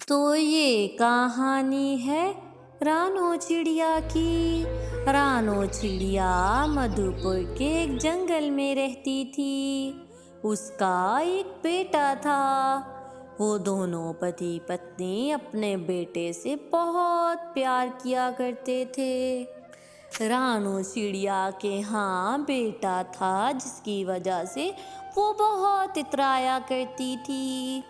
तो ये कहानी है रानो चिड़िया की। रानो चिड़िया मधुपुर के एक जंगल में रहती थी। उसका एक बेटा था। वो दोनों पति पत्नी अपने बेटे से बहुत प्यार किया करते थे। रानो चिड़िया के यहाँ बेटा था, जिसकी वजह से वो बहुत इतराया करती थी।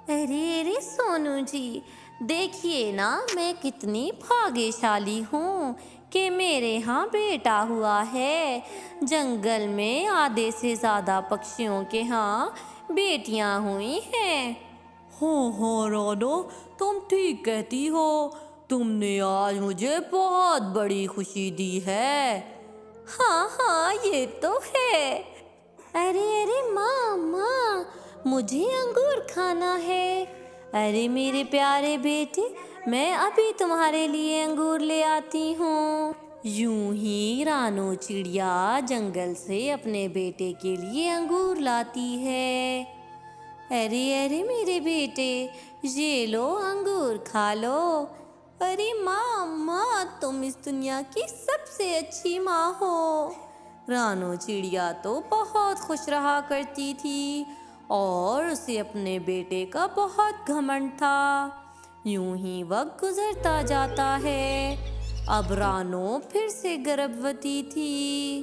अरे अरे सोनू जी, देखिए ना, मैं कितनी भाग्यशाली हूँ कि मेरे यहाँ बेटा हुआ है। जंगल में आधे से ज़्यादा पक्षियों के यहाँ बेटियाँ हुई हैं। हाँ हाँ रानो, तुम ठीक कहती हो। तुमने आज मुझे बहुत बड़ी खुशी दी है। हाँ हाँ, ये तो है। अरे अरे माँ माँ, मुझे अंगूर खाना है। अरे मेरे प्यारे बेटे, मैं अभी तुम्हारे लिए अंगूर ले आती हूँ। यूं ही रानो चिड़िया जंगल से अपने बेटे के लिए अंगूर लाती है। अरे अरे मेरे बेटे, ये लो अंगूर खा लो। अरे माँ माँ, तुम इस दुनिया की सबसे अच्छी माँ हो। रानो चिड़िया तो बहुत खुश रहा करती थी और उसे अपने बेटे का बहुत घमंड था। यूं ही वक्त गुजरता जाता है। अब रानो फिर से गर्भवती थी।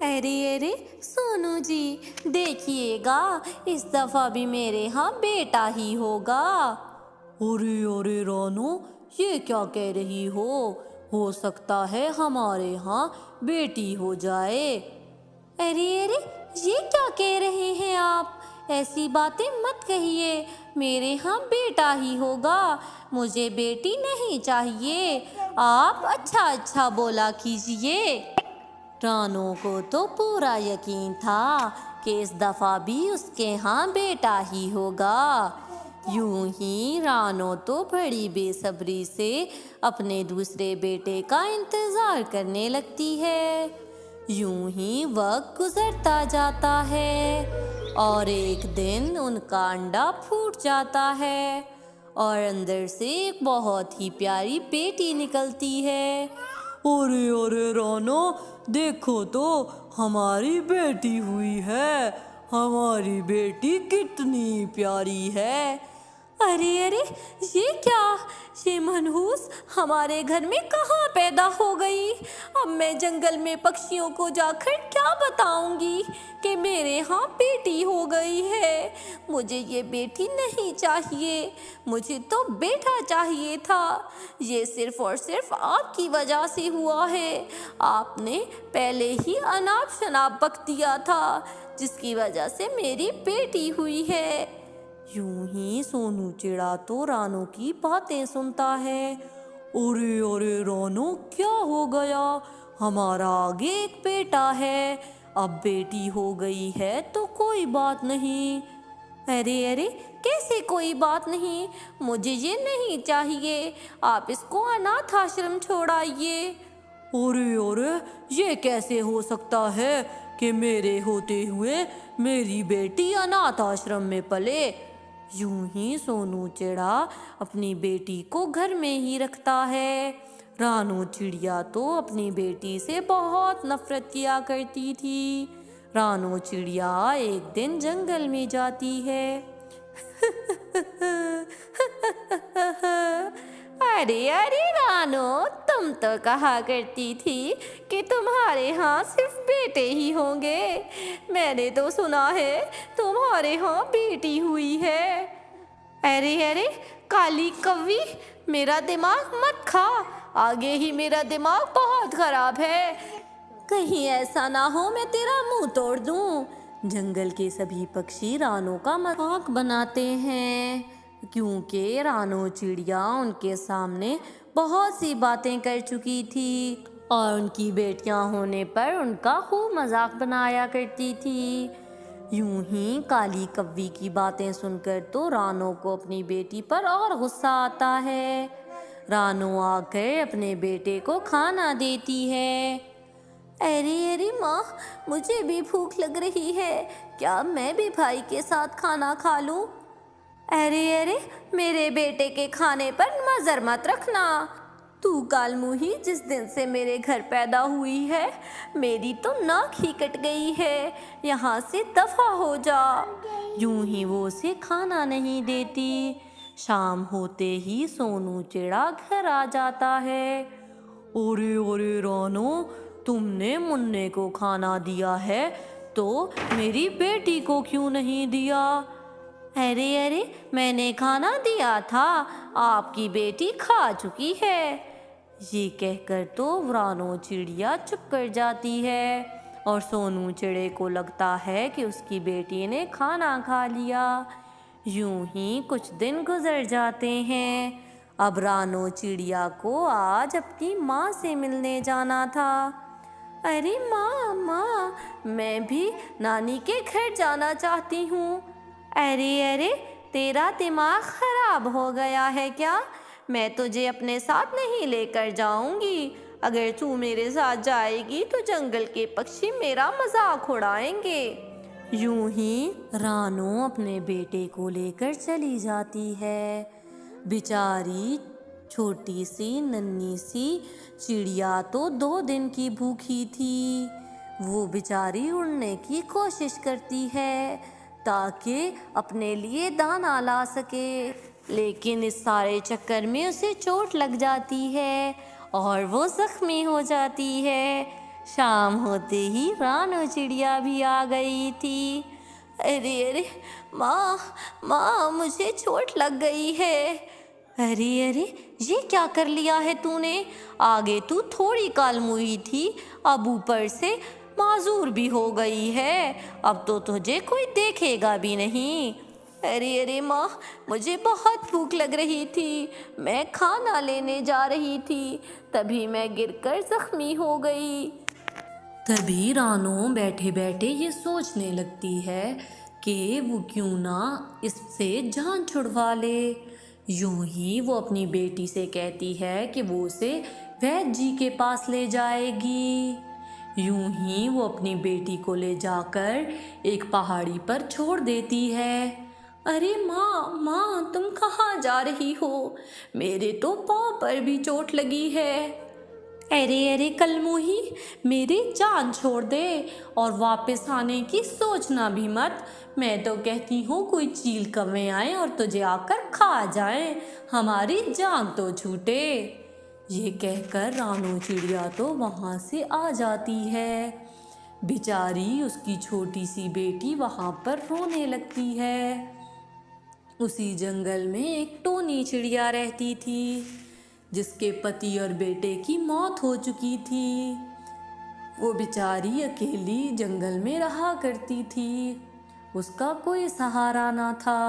अरे अरे सोनू जी, देखिएगा, इस दफा भी मेरे यहाँ बेटा ही होगा। अरे अरे रानो, ये क्या कह रही हो सकता है हमारे यहाँ बेटी हो जाए। अरे अरे, ये क्या कह रहे हैं आप? ऐसी बातें मत कहिए। मेरे यहाँ बेटा ही होगा, मुझे बेटी नहीं चाहिए। आप अच्छा अच्छा बोला कीजिए। रानो को तो पूरा यकीन था कि इस दफा भी उसके यहाँ बेटा ही होगा। यूं ही रानो तो बड़ी बेसब्री से अपने दूसरे बेटे का इंतजार करने लगती है। यूं ही वक्त गुजरता जाता है और एक दिन उनका अंडा फूट जाता है और अंदर से एक बहुत ही प्यारी बेटी निकलती है। अरे अरे रानो, देखो तो हमारी बेटी हुई है। हमारी बेटी कितनी प्यारी है। अरे अरे, ये क्या? ये मनहूस हमारे घर में कहाँ पैदा हो गई? अब मैं जंगल में पक्षियों को जाकर क्या बताऊंगी कि मेरे यहाँ बेटी हो गई है? मुझे ये बेटी नहीं चाहिए, मुझे तो बेटा चाहिए था। ये सिर्फ और सिर्फ आपकी वजह से हुआ है। आपने पहले ही अनाप शनाप बक दिया था, जिसकी वजह से मेरी बेटी हुई है। यूं ही सोनू चिड़ा तो रानो की बातें सुनता है। अरे अरे रानो, क्या हो गया? हमारा आगे एक बेटा है, अब बेटी हो गई है तो कोई बात नहीं। अरे अरे, कैसे कोई बात नहीं? मुझे ये नहीं चाहिए। आप इसको अनाथ आश्रम छोड़ाइए। अरे अरे, ये कैसे हो सकता है कि मेरे होते हुए मेरी बेटी अनाथ आश्रम में पले? यूं ही सोनू चिड़ा अपनी बेटी को घर में ही रखता है। रानो चिड़िया तो अपनी बेटी से बहुत नफरत किया करती थी। रानो चिड़िया एक दिन जंगल में जाती है। अरे अरे रानो, तुम तो कहा करती थी कि तुम्हारे यहाँ सिर्फ बेटे ही होंगे। मैंने तो सुना है तुम्हारे यहाँ बेटी हुई है। अरे अरे काली कौवी, मेरा दिमाग मत खा। आगे ही मेरा दिमाग बहुत खराब है। कहीं ऐसा ना हो मैं तेरा मुंह तोड़ दूं। जंगल के सभी पक्षी रानो का मजाक बनाते हैं, क्योंकि रानो चिड़िया उनके सामने बहुत सी बातें कर चुकी थी और उनकी बेटियां होने पर उनका खूब मजाक बनाया करती थी। यूं ही काली कव्वी की बातें सुनकर तो रानो को अपनी बेटी पर और गुस्सा आता है। रानो आकर अपने बेटे को खाना देती है। अरे अरे माँ, मुझे भी भूख लग रही है। क्या मैं भी भाई के साथ खाना खा लूं? अरे अरे, मेरे बेटे के खाने पर नजर मत रखना। तू कालमुही जिस दिन से मेरे घर पैदा हुई है, मेरी तो नाक ही कट गई है। यहाँ से दफा हो जा। यूं ही वो उसे खाना नहीं देती। शाम होते ही सोनू चिड़ा घर आ जाता है। अरे अरे रानो, तुमने मुन्ने को खाना दिया है तो मेरी बेटी को क्यों नहीं दिया? अरे अरे, मैंने खाना दिया था, आपकी बेटी खा चुकी है। ये कहकर तो रानो चिड़िया चुप कर जाती है और सोनू चिड़े को लगता है कि उसकी बेटी ने खाना खा लिया। यूं ही कुछ दिन गुजर जाते हैं। अब रानो चिड़िया को आज अपनी माँ से मिलने जाना था। अरे माँ माँ, मैं भी नानी के घर जाना चाहती हूँ। अरे अरे, तेरा दिमाग खराब हो गया है क्या? मैं तुझे अपने साथ नहीं लेकर जाऊंगी। अगर तू मेरे साथ जाएगी तो जंगल के पक्षी मेरा मजाक उड़ाएंगे। यूं ही रानो अपने बेटे को लेकर चली जाती है। बेचारी छोटी सी नन्ही सी चिड़िया तो 2 दिन की भूखी थी। वो बेचारी उड़ने की कोशिश करती है ताकि अपने लिए दाना ला सके, लेकिन इस सारे चक्कर में उसे चोट लग जाती है और वो जख्मी हो जाती है। शाम होते ही रानो चिड़िया भी आ गई थी। अरे अरे माँ माँ, मुझे चोट लग गई है। अरे अरे, ये क्या कर लिया है तूने? आगे तू थोड़ी कालमुही थी, अब ऊपर से माजूर भी हो गई है। अब तो तुझे कोई देखेगा भी नहीं। अरे अरे माँ, मुझे बहुत भूख लग रही थी, मैं खाना लेने जा रही थी, तभी मैं गिरकर जख्मी हो गई। तभी रानो बैठे बैठे ये सोचने लगती है कि वो क्यों ना इससे जान छुड़वा ले। यूं ही वो अपनी बेटी से कहती है कि वो उसे वैद्य जी के पास ले जाएगी। यूं ही वो अपनी बेटी को ले जाकर एक पहाड़ी पर छोड़ देती है। अरे माँ माँ, तुम कहाँ जा रही हो? मेरे तो पाँव पर भी चोट लगी है। अरे अरे कलमुही, मेरी जान छोड़ दे और वापस आने की सोचना भी मत। मैं तो कहती हूँ कोई चील कौवे आए और तुझे आकर खा जाए, हमारी जान तो छूटे। ये कहकर रानो चिड़िया तो वहाँ से आ जाती है। बेचारी उसकी छोटी सी बेटी वहाँ पर रोने लगती है। उसी जंगल में एक टोनी चिड़िया रहती थी जिसके पति और बेटे की मौत हो चुकी थी। वो बेचारी अकेली जंगल में रहा करती थी, उसका कोई सहारा ना था।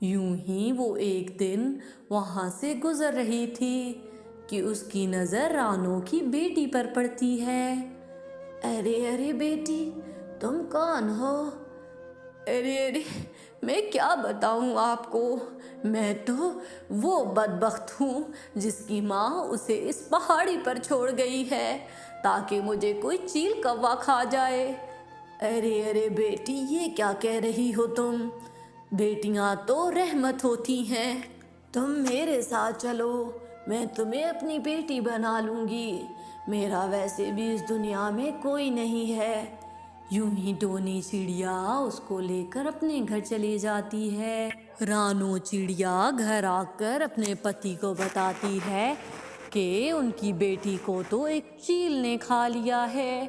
यूं ही वो एक दिन वहाँ से गुजर रही थी कि उसकी नज़र रानो की बेटी पर पड़ती है। अरे अरे बेटी, तुम कौन हो? अरे अरे, मैं क्या बताऊं आपको, मैं तो वो बदबख्त हूँ जिसकी माँ उसे इस पहाड़ी पर छोड़ गई है ताकि मुझे कोई चील कौवा खा जाए। अरे अरे बेटी, ये क्या कह रही हो तुम? बेटियाँ तो रहमत होती हैं। तुम मेरे साथ चलो, मैं तुम्हें अपनी बेटी बना लूँगी। मेरा वैसे भी इस दुनिया में कोई नहीं है। यूं ही टोनी चिड़िया उसको लेकर अपने घर चली जाती है। रानो चिड़िया घर आकर अपने पति को बताती है कि उनकी बेटी को तो एक चील ने खा लिया है।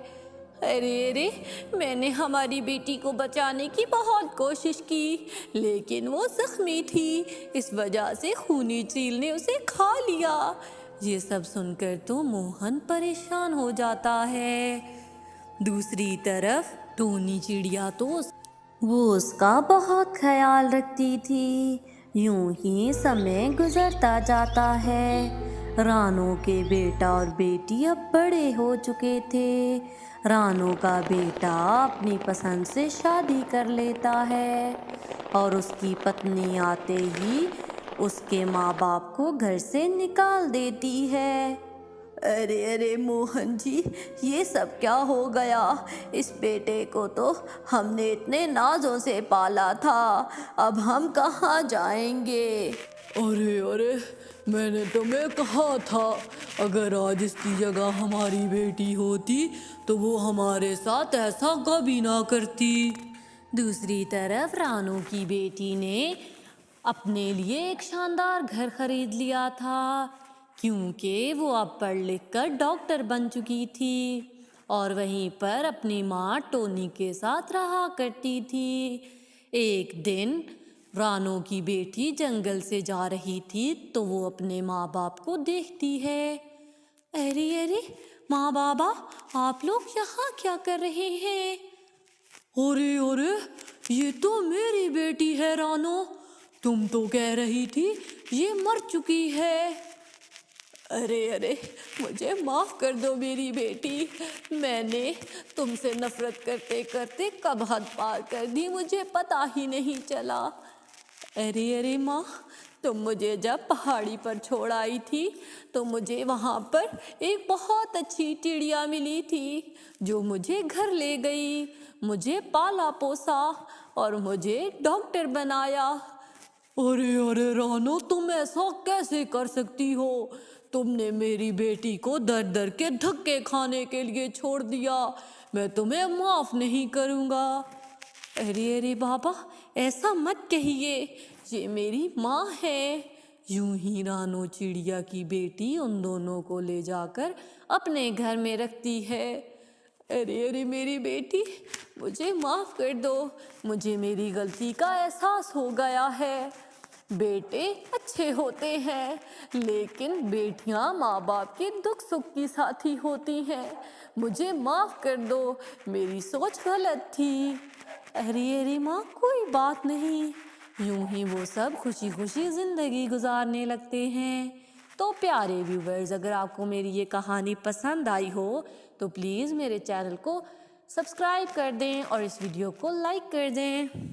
अरे अरे, मैंने हमारी बेटी को बचाने की बहुत कोशिश की, लेकिन वो जख्मी थी, इस वजह से खूनी चील ने उसे खा लिया। ये सब सुनकर तो मोहन परेशान हो जाता है। दूसरी तरफ टोनी चिड़िया तो वो उसका बहुत ख्याल रखती थी। यूं ही समय गुजरता जाता है। रानो के बेटा और बेटी अब बड़े हो चुके थे। रानो का बेटा अपनी पसंद से शादी कर लेता है और उसकी पत्नी आते ही उसके माँ बाप को घर से निकाल देती है। अरे अरे मोहन जी, ये सब क्या हो गया? इस बेटे को तो हमने इतने नाजों से पाला था, अब हम कहाँ जाएंगे? अरे अरे, मैंने तुम्हें कहा था अगर आज इसकी जगह हमारी बेटी होती तो वो हमारे साथ ऐसा कभी ना करती। दूसरी तरफ रानू की बेटी ने अपने लिए एक शानदार घर खरीद लिया था, क्योंकि वो अब पढ़ लिख कर डॉक्टर बन चुकी थी और वहीं पर अपनी माँ टोनी के साथ रहा करती थी। एक दिन रानू की बेटी जंगल से जा रही थी तो वो अपने माँ बाप को देखती है। अरे अरे माँ बाबा, आप लोग यहाँ क्या कर रहे हैं? अरे अरे, ये तो मेरी बेटी है रानो, तुम तो कह रही थी ये मर चुकी है। अरे अरे, मुझे माफ़ कर दो मेरी बेटी, मैंने तुमसे नफरत करते करते कब हद पार कर दी, मुझे पता ही नहीं चला। अरे अरे माँ, तुम मुझे जब पहाड़ी पर छोड़ आई थी तो मुझे वहाँ पर एक बहुत अच्छी चिड़िया मिली थी जो मुझे घर ले गई, मुझे पाला पोसा और मुझे डॉक्टर बनाया। अरे अरे रानो, तुम ऐसा कैसे कर सकती हो? तुमने मेरी बेटी को दर दर के धक्के खाने के लिए छोड़ दिया, मैं तुम्हें माफ नहीं करूँगा। अरे अरे बाबा, ऐसा मत कहिए, ये मेरी माँ है। यूं ही रानो चिड़िया की बेटी उन दोनों को ले जाकर अपने घर में रखती है। अरे अरे मेरी बेटी, मुझे माफ़ कर दो, मुझे मेरी गलती का एहसास हो गया है। बेटे अच्छे होते हैं, लेकिन बेटियां माँ बाप के दुख सुख की साथी होती हैं। मुझे माफ़ कर दो, मेरी सोच गलत थी। अरे अरे माँ, कोई बात नहीं। यूं ही वो सब खुशी खुशी ज़िंदगी गुजारने लगते हैं। तो प्यारे व्यूवर्स, अगर आपको मेरी ये कहानी पसंद आई हो तो प्लीज़ मेरे चैनल को सब्सक्राइब कर दें और इस वीडियो को लाइक कर दें।